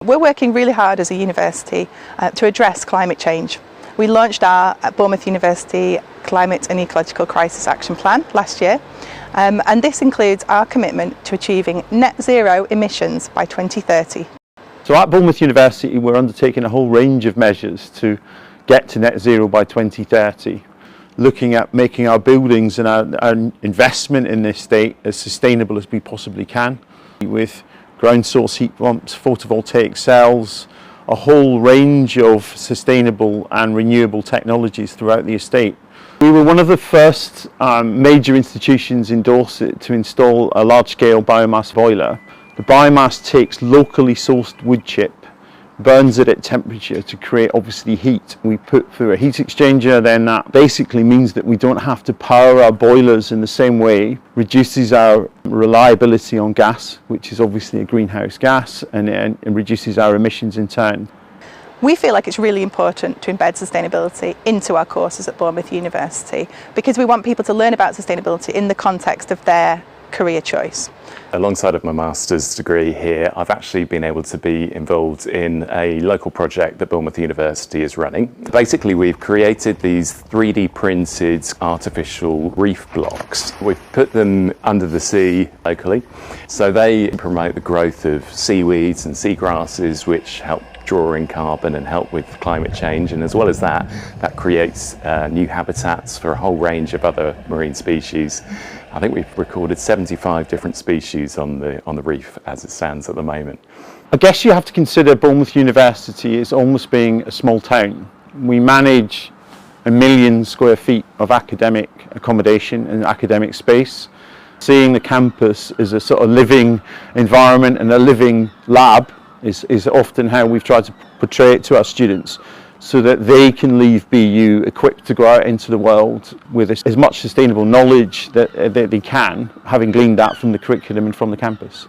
We're working really hard as a university to address climate change. We launched our Bournemouth University Climate and Ecological Crisis Action Plan last year, and this includes our commitment to achieving net zero emissions by 2030. So at Bournemouth University we're undertaking a whole range of measures to get to net zero by 2030, looking at making our buildings and our investment in this estate as sustainable as we possibly can, with ground source heat pumps, photovoltaic cells, a whole range of sustainable and renewable technologies throughout the estate. We were one of the first major institutions in Dorset to install a large-scale biomass boiler. The biomass takes locally sourced wood chip, burns it at temperature to create obviously heat. We put through a heat exchanger, then that basically means that we don't have to power our boilers in the same way, reduces our reliability on gas, which is obviously a greenhouse gas, and reduces our emissions in turn. We feel like it's really important to embed sustainability into our courses at Bournemouth University because we want people to learn about sustainability in the context of their career choice. Alongside of my master's degree here, I've actually been able to be involved in a local project that Bournemouth University is running. Basically, we've created these 3D printed artificial reef blocks. We've put them under the sea locally, so they promote the growth of seaweeds and seagrasses, which help draw in carbon and help with climate change, and as well as that creates new habitats for a whole range of other marine species. I think we've recorded 75 different species on the reef as it stands at the moment. I guess you have to consider Bournemouth University as almost being a small town. We manage 1 million square feet of academic accommodation and academic space. Seeing the campus as a sort of living environment and a living lab is often how we've tried to portray it to our students, so that they can leave BU equipped to go out into the world with as much sustainable knowledge that they can, having gleaned that from the curriculum and from the campus.